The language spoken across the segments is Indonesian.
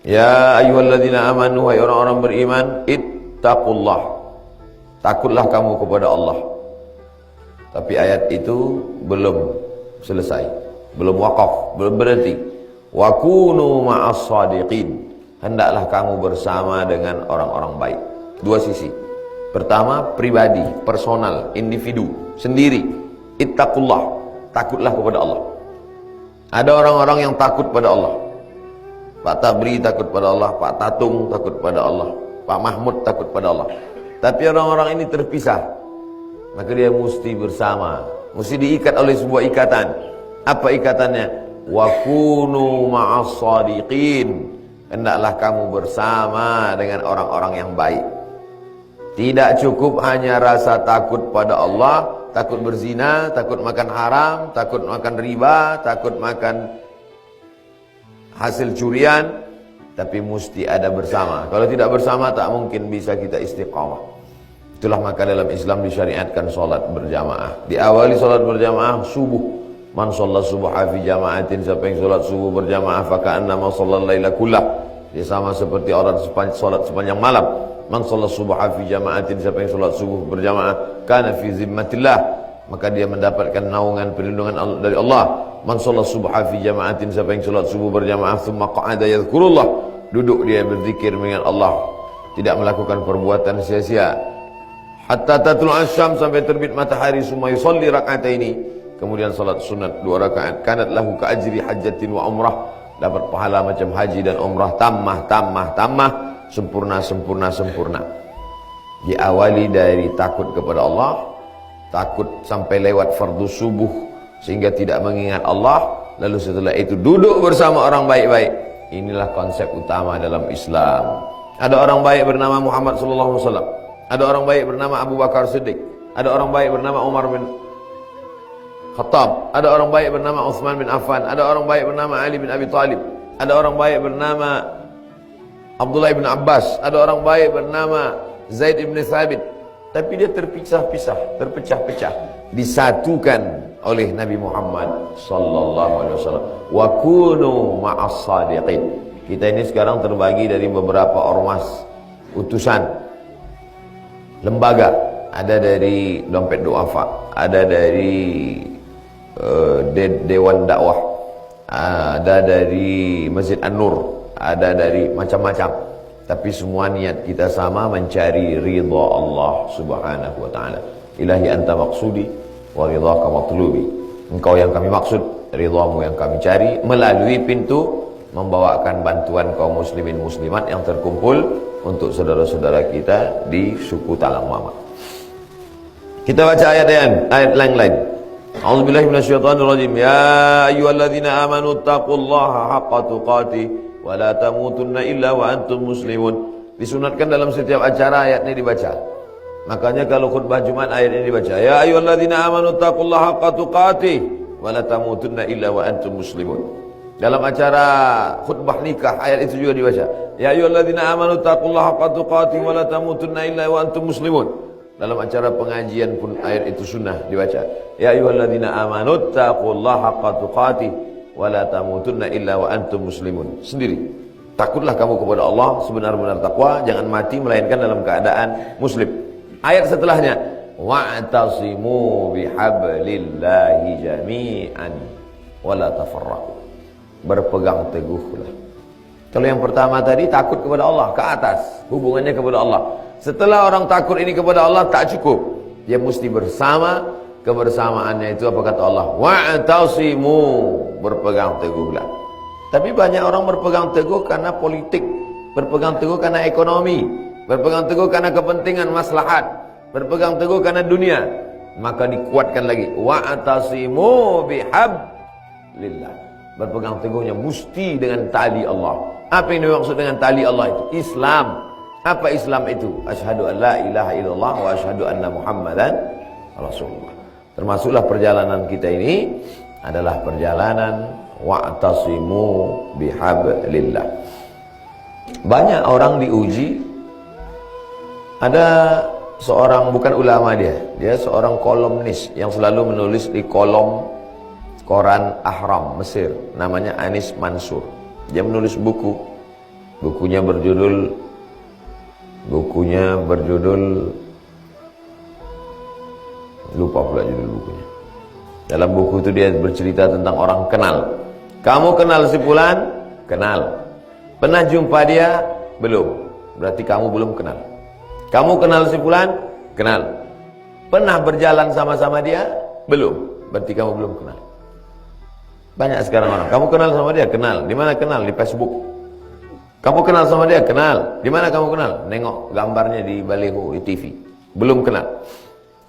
Ya ayyuhalladzina amanu, hai orang-orang beriman, ittaqullah, takutlah kamu kepada Allah. Tapi ayat itu belum selesai, belum wakaf, belum berhenti. Wa kunu ma'as shadiqin, hendaklah kamu bersama dengan orang-orang baik. Dua sisi. Pertama, pribadi, personal, individu, sendiri. Ittaqullah, takutlah kepada Allah. Ada orang-orang yang takut pada Allah. Pak Tabri takut pada Allah, Pak Tatung takut pada Allah, Pak Mahmud takut pada Allah. Tapi orang-orang ini terpisah. Maka dia mesti bersama, mesti diikat oleh sebuah ikatan. Apa ikatannya? Wa kunu ma'as shadiqin, hendaklah kamu bersama dengan orang-orang yang baik. Tidak cukup hanya rasa takut pada Allah, takut berzina, takut makan haram, takut makan riba, takut makan hasil curian, tapi mesti ada bersama. Kalau tidak bersama tak mungkin bisa kita istiqamah. Itulah maka dalam Islam disyariatkan salat berjamaah. Diawali salat berjamaah subuh. Man shalla subha fi jama'atin, siapa yang salat subuh berjamaah faka'annama shallal laila kullah, dia sama seperti orang salat sepanjang malam. Man shalla subha fi jama'atin, siapa yang salat subuh berjamaah kana fi zimmatillah, maka dia mendapatkan naungan perlindungan dari Allah. Man shalla subha fi jama'atin, siapa yang salat subuh berjamaah thumma qa'ada yadhkurullah, duduk dia berzikir mengingat Allah, tidak melakukan perbuatan sia-sia. Hatta tatlu asyam, sampai terbit matahari. Summa yusalli rak'ataini, kemudian salat sunat 2 rakaat. Kanat lahu ka ajri hajjatin wa umrah, dapat pahala macam haji dan umrah. Tammah, sempurna. Diawali dari takut kepada Allah, takut sampai lewat fardu subuh sehingga tidak mengingat Allah, lalu setelah itu duduk bersama orang baik-baik. Inilah konsep utama dalam Islam. Ada orang baik bernama Muhammad sallallahu alaihi wasallam, ada orang baik bernama Abu Bakar Siddiq, ada orang baik bernama Umar bin Khattab, ada orang baik bernama Utsman bin Affan, ada orang baik bernama Ali bin Abi Thalib, ada orang baik bernama Abdullah bin Abbas, ada orang baik bernama Zaid bin Thabit. Tapi dia terpecah-pecah, disatukan oleh Nabi Muhammad sallallahu alaihi wasallam. Wa kunu ma'as shadiqin. Kita ini sekarang terbagi dari beberapa ormas, utusan, lembaga. Ada dari Dompet Duafa, ada dari Dewan Dakwah, ada dari Masjid An-Nur, ada dari macam-macam. Tapi semua niat kita sama, mencari ridha Allah subhanahu wa ta'ala. Ilahi anta maksudi wa ridhaka matlubi. Engkau yang kami maksud, ridhamu yang kami cari, melalui pintu membawakan bantuan kaum muslimin muslimat yang terkumpul untuk saudara-saudara kita di suku Talang Mama. Kita baca ayat lain-lain. A'udzubillahi minasyaitonirrajim. Ya ayyuhalladzina amanu taqullaha haqqa tuqatih wa la tamutunna illa wa antum muslimun. Disunatkan dalam setiap acara ayat ini dibaca. Makanya kalau khutbah Jumat ayat ini dibaca. Ya ayyuhalladzina amanu taqullaha haqqa tuqatih wa la tamutunna illa wa antum muslimun. Dalam acara khutbah nikah ayat itu juga dibaca. Ya ayyuhalladzina amanu taqullaha haqqa tuqatih wa la tamutunna illa wa antum muslimun. Dalam acara pengajian pun ayat itu sunnah dibaca. Ya ayyuhalladzina amanu taqullaha haqqa tuqatih wa la tamutunna illa wa antum muslimun. Sendiri. Takutlah kamu kepada Allah sebenar-benar takwa, jangan mati melainkan dalam keadaan muslim. Ayat setelahnya, wa'tasimu bihablillahi jami'an wa la tafarraqu. Berpegang teguhlah. Kalau yang pertama tadi takut kepada Allah, ke atas, hubungannya kepada Allah. Setelah orang takut ini kepada Allah tak cukup, dia mesti bersama. Kebersamaannya itu apa kata Allah? Wa'tasimu, berpegang teguhlah. Tapi banyak orang berpegang teguh karena politik, berpegang teguh karena ekonomi, berpegang teguh karena kepentingan maslahat, berpegang teguh karena dunia. Maka dikuatkan lagi, wa'tasimu bihablillah. Berpegang teguhnya mesti dengan tali Allah. Apa yang dimaksud dengan tali Allah itu? Islam. Apa Islam itu? Asyhadu an la ilaha illallah wa asyhadu anna Muhammadan Rasulullah. Termasuklah perjalanan kita ini adalah perjalanan wa'tasimu bihablillah. Banyak orang diuji. Ada seorang, bukan ulama dia seorang kolumnis yang selalu menulis di kolom koran Ahram Mesir, namanya Anis Mansur. Dia menulis buku Bukunya berjudul lupa pula judul bukunya. Dalam buku itu dia bercerita tentang orang kenal. Kamu kenal si fulan? Kenal. Pernah jumpa dia? Belum. Berarti kamu belum kenal. Kamu kenal si fulan? Kenal. Pernah berjalan sama-sama dia? Belum. Berarti kamu belum kenal. Banyak sekarang orang, kamu kenal sama dia? Kenal. Di mana kenal? Di Facebook. Kamu kenal sama dia? Kenal. Di mana kamu kenal? Nengok gambarnya di baliho di TV. Belum kenal.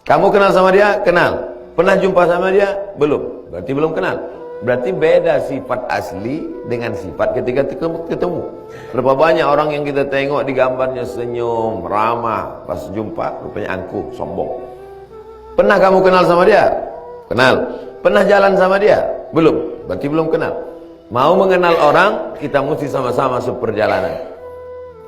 Kamu kenal sama dia? Kenal. Pernah jumpa sama dia? Belum. Berarti belum kenal. Berarti beda sifat asli dengan sifat ketika ketemu. Berapa banyak orang yang kita tengok di gambarnya senyum, ramah, pas jumpa rupanya angkuh, sombong. Pernah kamu kenal sama dia? Kenal. Pernah jalan sama dia? Belum. Berarti belum kenal. Mau mengenal orang, kita mesti sama-sama seperjalanan.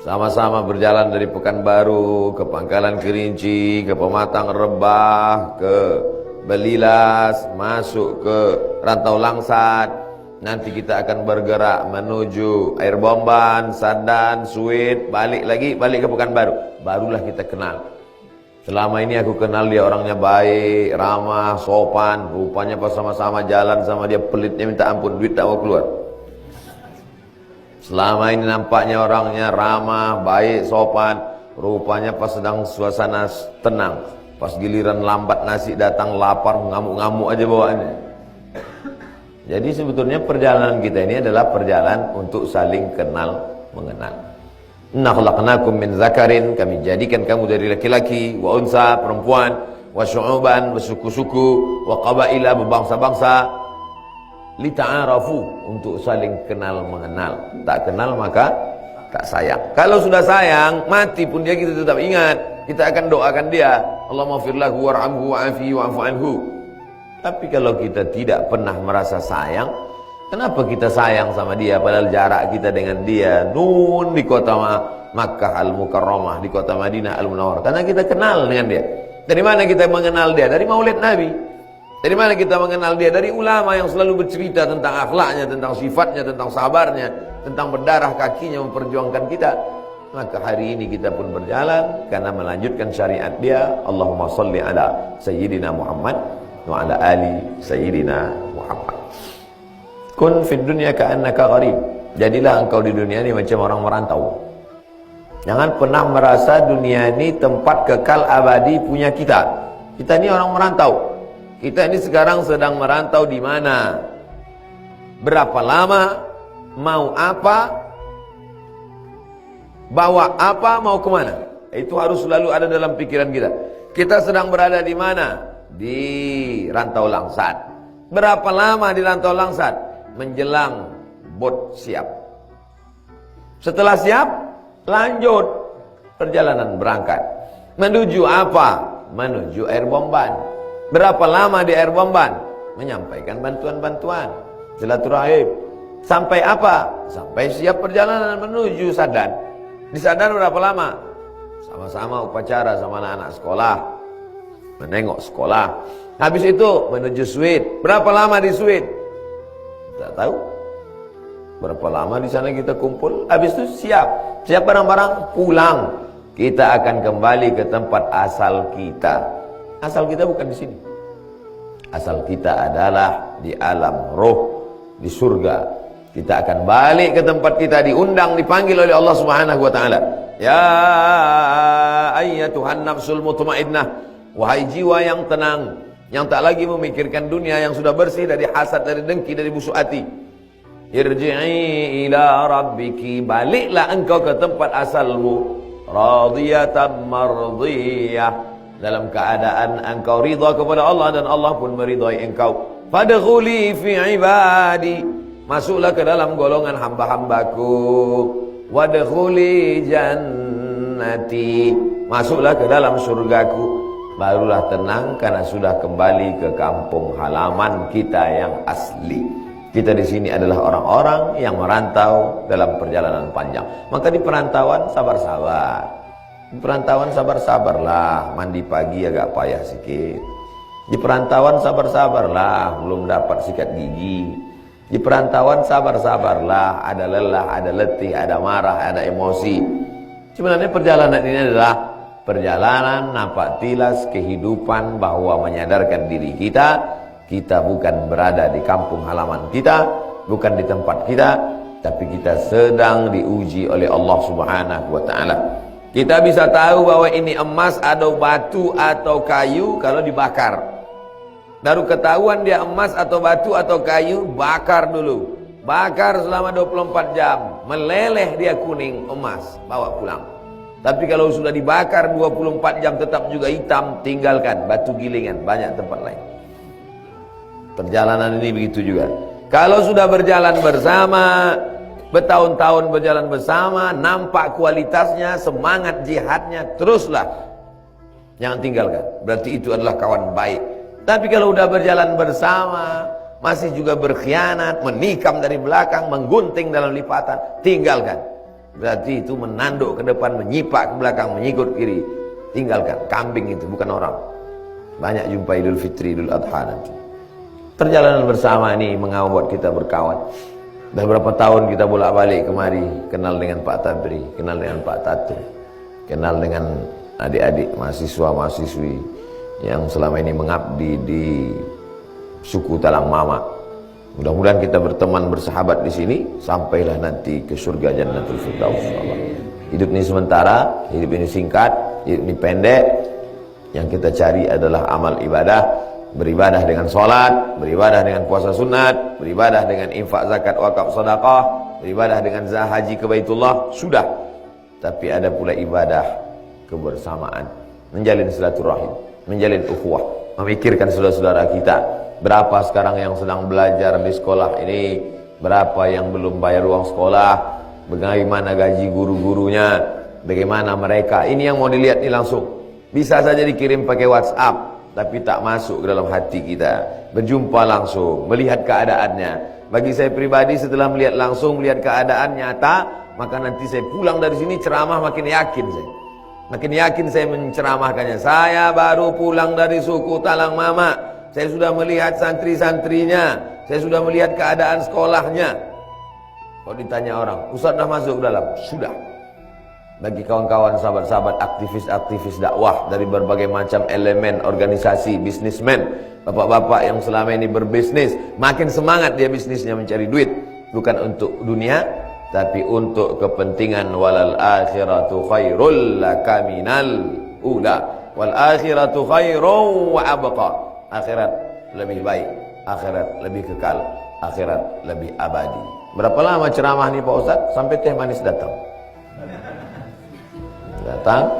Sama-sama berjalan dari Pekanbaru ke Pangkalan Kerinci, ke Pematang Rebah, ke Belilas, masuk ke Rantau Langsat. Nanti kita akan bergerak menuju Air Bomban, Sadan, Suit, balik ke Pekanbaru. Barulah kita kenal. Selama ini aku kenal dia orangnya baik, ramah, sopan. Rupanya pas sama-sama jalan sama dia pelitnya minta ampun, duit tak mau keluar. Selama ini nampaknya orangnya ramah, baik, sopan. Rupanya pas sedang suasana tenang, pas giliran lambat nasi datang, lapar, ngamuk-ngamuk aja bawaannya. Jadi sebetulnya perjalanan kita ini adalah perjalanan untuk saling kenal mengenal. Inna khalaqnakum min zakarin, kami jadikan kamu dari laki-laki, wa unsa, perempuan, wa syu'uban, bersuku-suku, wa qabaila, berbangsa-bangsa, lita'arafu, untuk saling kenal mengenal. Tak kenal maka tak sayang. Kalau sudah sayang, mati pun dia kita tetap ingat. Kita akan doakan dia, Allahumma ighfir lahu warhamhu wa'afihi wa'fu anhu. Tapi kalau kita tidak pernah merasa sayang, kenapa kita sayang sama dia padahal jarak kita dengan dia nun di kota Makkah Al-Mukarramah, di kota Madinah Al-Munawwarah? Karena kita kenal dengan dia. Dari mana kita mengenal dia? Dari maulid Nabi. Dari mana kita mengenal dia? Dari ulama yang selalu bercerita tentang akhlaknya, tentang sifatnya, tentang sabarnya, tentang berdarah kakinya memperjuangkan kita. Maka hari ini kita pun berjalan karena melanjutkan syariat dia. Allahumma salli ala Sayyidina Muhammad wa ala ali Sayyidina Muhammad. Kun fid dunya ka'annaka gharib. Jadilah engkau di dunia ini macam orang merantau. Jangan pernah merasa dunia ini tempat kekal abadi punya kita. Kita ini orang merantau. Kita ini sekarang sedang merantau di mana? Berapa lama? Mau apa? Bawa apa, mau kemana? Itu harus selalu ada dalam pikiran kita. Kita sedang berada di mana? Di Rantau Langsat. Berapa lama di Rantau Langsat? Menjelang bot siap. Setelah siap, lanjut perjalanan berangkat. Menuju apa? Menuju Air Bomban. Berapa lama di Air Bomban? Menyampaikan bantuan-bantuan, silaturahim. Sampai apa? Sampai siap perjalanan menuju Sadan. Di Sadan berapa lama? Sama-sama upacara sama anak-anak sekolah, menengok sekolah. Habis itu menuju Suit. Berapa lama di Suit? Tak tahu. Berapa lama di sana kita kumpul? Habis itu siap barang-barang, pulang. Kita akan kembali ke tempat asal kita. Asal kita bukan di sini. Asal kita adalah di alam roh, di surga. Kita akan balik ke tempat kita, diundang, dipanggil oleh Allah Subhanahu wa taala. Ya ayyatuhan nafsul mutmainnah, wahai jiwa yang tenang, yang tak lagi memikirkan dunia, yang sudah bersih dari hasad, dari dengki, dari busuk hati. Irji'i ila rabbiki, baliklah engkau ke tempat asalmu, radiyatan mardiyah, dalam keadaan engkau ridha kepada Allah dan Allah pun meridhai engkau. Fadkhuli fi ibadi, masuklah ke dalam golongan hamba-hambaku. Wadkhuli jannati, masuklah ke dalam surgaku. Barulah tenang karena sudah kembali ke kampung halaman kita yang asli. Kita di sini adalah orang-orang yang merantau dalam perjalanan panjang. Maka di perantauan sabar-sabar. Di perantauan sabar-sabarlah. Mandi pagi agak payah sikit. Di perantauan sabar-sabarlah, belum dapat sikat gigi. Di perantauan sabar-sabarlah, ada lelah, ada letih, ada marah, ada emosi. Sebenarnya perjalanan ini adalah perjalanan nampak tilas kehidupan, bahwa menyadarkan diri kita bukan berada di kampung halaman kita, bukan di tempat kita, tapi kita sedang diuji oleh Allah Subhanahu wa taala. Kita bisa tahu bahwa ini emas atau batu atau kayu kalau dibakar. Baru ketahuan dia emas atau batu atau kayu, bakar dulu. Bakar selama 24 jam, meleleh dia kuning emas, bawa pulang. Tapi kalau sudah dibakar 24 jam tetap juga hitam, tinggalkan, batu gilingan, banyak tempat lain. Perjalanan ini begitu juga. Kalau sudah berjalan bersama, bertahun-tahun berjalan bersama, nampak kualitasnya, semangat jihadnya, teruslah. Jangan tinggalkan, berarti itu adalah kawan baik. Tapi kalau sudah berjalan bersama, masih juga berkhianat, menikam dari belakang, menggunting dalam lipatan, tinggalkan. Berarti itu menanduk ke depan, menyipak ke belakang, menyikut kiri. Tinggalkan, kambing itu bukan orang. Banyak jumpa Idul Fitri, Idul Adha nanti. Perjalanan bersama ini membuat kita berkawan. Dah berapa tahun kita bolak-balik kemari, kenal dengan Pak Tabri, kenal dengan Pak Tatu, kenal dengan adik-adik mahasiswa-mahasiswi yang selama ini mengabdi di suku Talang Mama. Mudah-mudahan kita berteman, bersahabat di sini sampailah nanti ke surga Jannatul Firdaus. Hidup ini sementara, hidup ini singkat, hidup ini pendek. Yang kita cari adalah amal ibadah, beribadah dengan sholat, beribadah dengan puasa sunat, beribadah dengan infak zakat wakaf sedekah, beribadah dengan haji ke Baitullah, sudah. Tapi ada pula ibadah kebersamaan, menjalin silaturahim, menjalin ukhuwah, memikirkan saudara-saudara kita. Berapa sekarang yang sedang belajar di sekolah ini, berapa yang belum bayar uang sekolah, bagaimana gaji guru-gurunya, bagaimana mereka. Ini yang mau dilihat nih langsung. Bisa saja dikirim pakai WhatsApp, tapi tak masuk ke dalam hati kita. Berjumpa langsung, melihat keadaannya. Bagi saya pribadi, setelah melihat langsung, melihat keadaan nyata, maka nanti saya pulang dari sini ceramah makin yakin saya. Makin yakin saya menceramahkannya. Saya baru pulang dari suku Talang Mama. Saya sudah melihat santri-santrinya. Saya sudah melihat keadaan sekolahnya. Kalau ditanya orang, Ustaz dah masuk ke dalam? Sudah. Bagi kawan-kawan, sahabat-sahabat, aktivis-aktivis dakwah dari berbagai macam elemen organisasi, bisnismen, bapak-bapak yang selama ini berbisnis, makin semangat dia bisnisnya mencari duit. Bukan untuk dunia, tapi untuk kepentingan walal akhiratu khairul laka minal ula wal akhiratu khairun wa abqa. Akhirat lebih baik, akhirat lebih kekal, akhirat lebih abadi. Berapa lama ceramah ni Pak Ustaz? Sampai teh manis datang. Datang,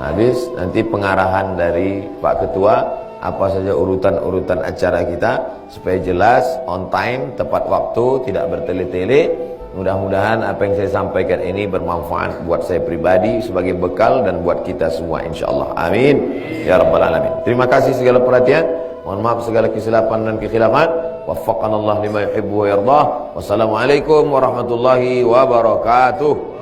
habis nanti pengarahan dari Pak Ketua, apa saja urutan-urutan acara kita supaya jelas, on time, tepat waktu, tidak bertele-tele. Mudah-mudahan apa yang saya sampaikan ini bermanfaat buat saya pribadi sebagai bekal dan buat kita semua insyaallah. Amin ya rabbal alamin. Terima kasih segala perhatian. Mohon maaf segala kesilapan dan kekhilafan. Waffaqanallahu lima yuhibbu wa yardah. Wassalamualaikum warahmatullahi wabarakatuh.